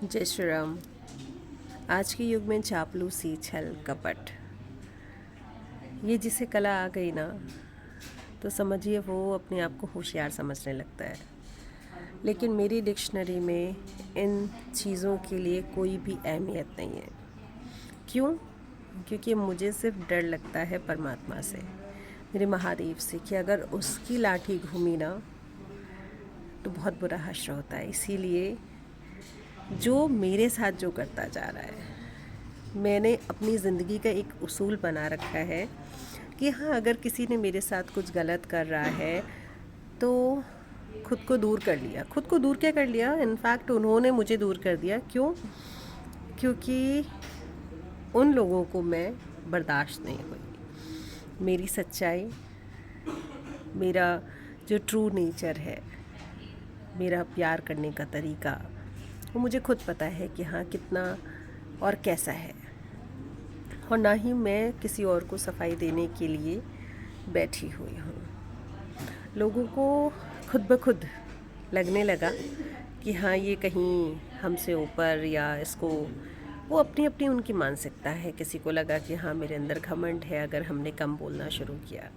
जय श्री राम। आज के युग में चापलूसी, छल, कपट, ये जिसे कला आ गई ना, तो समझिए वो अपने आप को होशियार समझने लगता है। लेकिन मेरी डिक्शनरी में इन चीज़ों के लिए कोई भी अहमियत नहीं है। क्यों? क्योंकि मुझे सिर्फ डर लगता है परमात्मा से, मेरे महादेव से, कि अगर उसकी लाठी घूमी ना तो बहुत बुरा हश्र होता है। इसीलिए जो मेरे साथ जो करता जा रहा है, मैंने अपनी ज़िंदगी का एक उसूल बना रखा है कि हाँ, अगर किसी ने मेरे साथ कुछ गलत कर रहा है तो खुद को दूर कर लिया। खुद को दूर क्या कर लिया, इनफैक्ट उन्होंने मुझे दूर कर दिया। क्यों? क्योंकि उन लोगों को मैं बर्दाश्त नहीं हुई। मेरी सच्चाई, मेरा जो ट्रू नेचर है, मेरा प्यार करने का तरीका, वो मुझे खुद पता है कि हाँ कितना और कैसा है। और ना ही मैं किसी और को सफाई देने के लिए बैठी हुई हूँ। लोगों को खुद ब खुद लगने लगा कि हाँ ये कहीं हमसे ऊपर, या इसको, वो अपनी अपनी उनकी मानसिकता है। किसी को लगा कि हाँ मेरे अंदर घमंड है अगर हमने कम बोलना शुरू किया।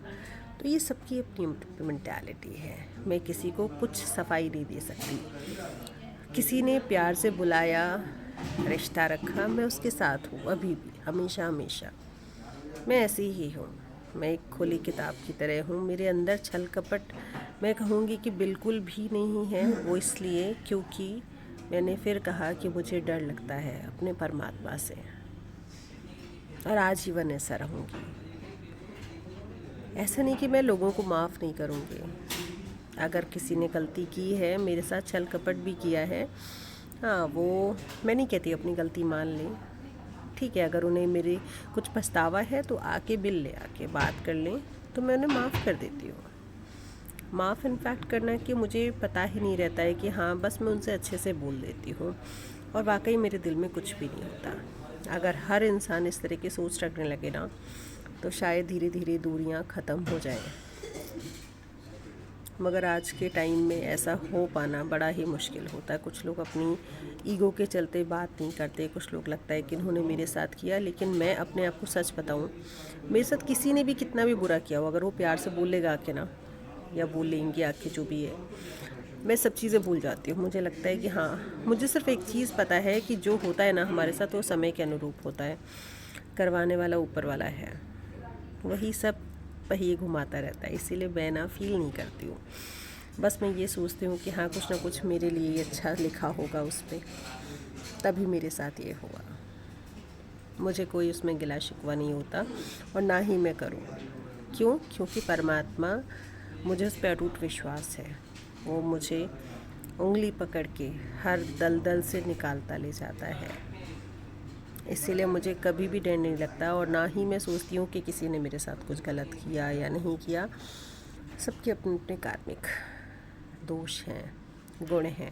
तो ये सबकी अपनी मेंटालिटी है। मैं किसी को कुछ सफाई नहीं दे सकती। किसी ने प्यार से बुलाया, रिश्ता रखा, मैं उसके साथ हूँ अभी भी, हमेशा हमेशा। मैं ऐसी ही हूँ। मैं एक खुली किताब की तरह हूँ। मेरे अंदर छल कपट मैं कहूँगी कि बिल्कुल भी नहीं है। वो इसलिए क्योंकि मैंने फिर कहा कि मुझे डर लगता है अपने परमात्मा से, और आजीवन ऐसा रहूँगी। ऐसा नहीं कि मैं लोगों को माफ़ नहीं करूँगी। अगर किसी ने गलती की है, मेरे साथ छल कपट भी किया है, हाँ वो मैं नहीं कहती अपनी गलती मान लें। ठीक है, अगर उन्हें मेरे कुछ पछतावा है तो आके बिल ले आके बात कर लें, तो मैं उन्हें माफ़ कर देती हूँ। माफ़ इनफैक्ट करना कि मुझे पता ही नहीं रहता है कि हाँ, बस मैं उनसे अच्छे से बोल देती हूँ और वाकई मेरे दिल में कुछ भी नहीं होता। अगर हर इंसान इस तरह की सोच रखने लगे ना, तो शायद धीरे धीरे दूरियाँ ख़त्म हो जाएं। मगर आज के टाइम में ऐसा हो पाना बड़ा ही मुश्किल होता है। कुछ लोग अपनी ईगो के चलते बात नहीं करते। कुछ लोग लगता है कि इन्होंने मेरे साथ किया, लेकिन मैं अपने आप को सच बताऊं, मेरे साथ किसी ने भी कितना भी बुरा किया हो, अगर वो प्यार से बोलेगा आके ना, या बोलेंगी आके, जो भी है, मैं सब चीज़ें भूल जाती हूँ। मुझे लगता है कि हाँ, मुझे सिर्फ एक चीज़ पता है कि जो होता है ना हमारे साथ, वो समय के अनुरूप होता है। करवाने वाला ऊपर वाला है, वही सब पहिए घुमाता रहता है। इसीलिए मैं ना फील नहीं करती हूँ। बस मैं ये सोचती हूँ कि हाँ, कुछ ना कुछ मेरे लिए अच्छा लिखा होगा उस पर, तभी मेरे साथ ये हुआ। मुझे कोई उसमें गिला शिकवा नहीं होता, और ना ही मैं करूँ। क्यों? क्योंकि परमात्मा, मुझे उस पर अटूट विश्वास है। वो मुझे उंगली पकड़ के हर दलदल से निकालता ले जाता है। इसीलिए मुझे कभी भी डर नहीं लगता, और ना ही मैं सोचती हूँ कि किसी ने मेरे साथ कुछ गलत किया या नहीं किया। सबके अपने अपने कार्मिक दोष हैं, गुण हैं।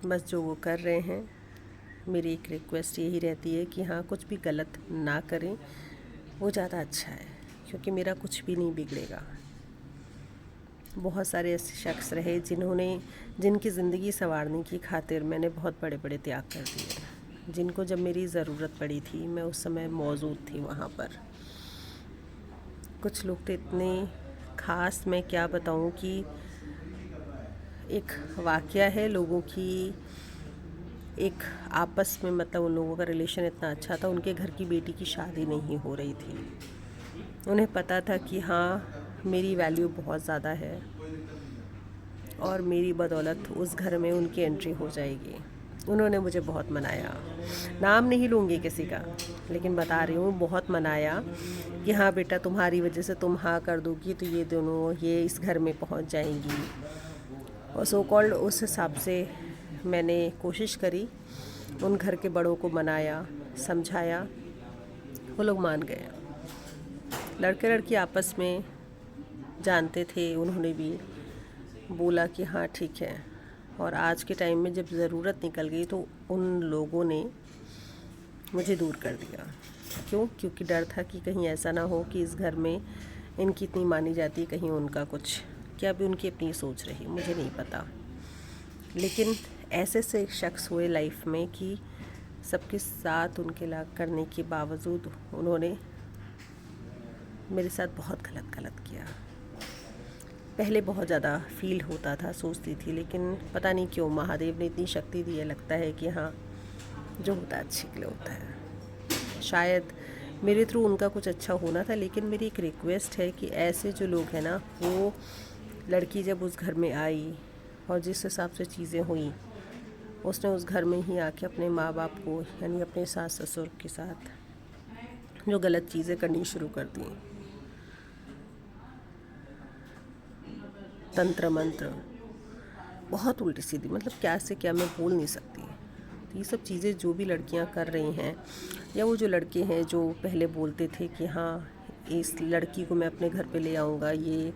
बस जो वो कर रहे हैं, मेरी एक रिक्वेस्ट यही रहती है कि हाँ, कुछ भी गलत ना करें, वो ज़्यादा अच्छा है, क्योंकि मेरा कुछ भी नहीं बिगड़ेगा। बहुत सारे ऐसे शख्स रहे जिनकी ज़िंदगी संवारने की खातिर मैंने बहुत बड़े बड़े त्याग कर दिए। जिनको जब मेरी ज़रूरत पड़ी थी, मैं उस समय मौजूद थी वहाँ पर। कुछ लोग तो इतने ख़ास, मैं क्या बताऊँ कि एक वाक़या है लोगों की, एक आपस में, मतलब उन लोगों का रिलेशन इतना अच्छा था, उनके घर की बेटी की शादी नहीं हो रही थी। उन्हें पता था कि हाँ, मेरी वैल्यू बहुत ज़्यादा है और मेरी बदौलत उस घर में उनकी एंट्री हो जाएगी। उन्होंने मुझे बहुत मनाया, नाम नहीं लूँगी किसी का, लेकिन बता रही हूँ, बहुत मनाया कि हाँ बेटा, तुम्हारी वजह से तुम हाँ कर दोगी तो ये दोनों ये इस घर में पहुँच जाएंगी। और सो कॉल्ड उस हिसाब से मैंने कोशिश करी, उन घर के बड़ों को मनाया, समझाया, वो लोग मान गए। लड़के लड़की आपस में जानते थे, उन्होंने भी बोला कि हाँ ठीक है। और आज के टाइम में जब ज़रूरत निकल गई तो उन लोगों ने मुझे दूर कर दिया। क्यों? क्योंकि डर था कि कहीं ऐसा ना हो कि इस घर में इनकी इतनी मानी जाती, कहीं उनका कुछ, क्या भी उनकी अपनी सोच रही, मुझे नहीं पता। लेकिन ऐसे से शख्स हुए लाइफ में कि सबके साथ उनके लाग करने के बावजूद उन्होंने मेरे साथ बहुत गलत किया। पहले बहुत ज़्यादा फील होता था, सोचती थी, लेकिन पता नहीं क्यों महादेव ने इतनी शक्ति दी है, लगता है कि हाँ जो होता है अच्छे के लिए होता है। शायद मेरे थ्रू उनका कुछ अच्छा होना था, लेकिन मेरी एक रिक्वेस्ट है कि ऐसे जो लोग हैं ना, वो लड़की जब उस घर में आई और जिस हिसाब से चीज़ें हुई, उसने उस घर में ही आके अपने माँ बाप को यानी अपने सास ससुर के साथ जो गलत चीज़ें करनी शुरू कर दी, तंत्र मंत्र, बहुत उल्टी सीधी, मतलब क्या से क्या मैं बोल नहीं सकती। तो ये सब चीज़ें जो भी लड़कियां कर रही हैं, या वो जो लड़के हैं जो पहले बोलते थे कि हाँ इस लड़की को मैं अपने घर पे ले आऊँगा, ये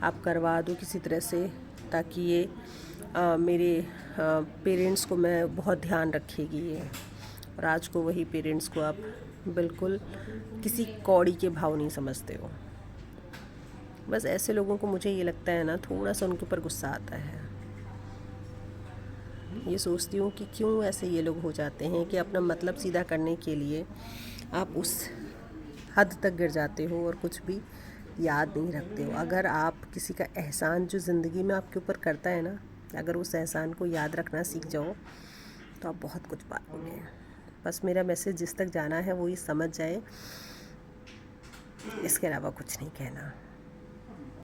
आप करवा दो किसी तरह से, ताकि ये मेरे पेरेंट्स को मैं बहुत ध्यान रखेगी ये, और आज को वही पेरेंट्स को आप बिल्कुल किसी कौड़ी के भाव नहीं समझते हो। बस ऐसे लोगों को मुझे ये लगता है ना, थोड़ा सा उनके ऊपर गुस्सा आता है। ये सोचती हूँ कि क्यों ऐसे ये लोग हो जाते हैं कि अपना मतलब सीधा करने के लिए आप उस हद तक गिर जाते हो और कुछ भी याद नहीं रखते हो। अगर आप किसी का एहसान जो ज़िंदगी में आपके ऊपर करता है ना, अगर उस एहसान को याद रखना सीख जाओ तो आप बहुत कुछ पाओगे। बस मेरा मैसेज जिस तक जाना है वो ये समझ जाए, इसके अलावा कुछ नहीं कहना।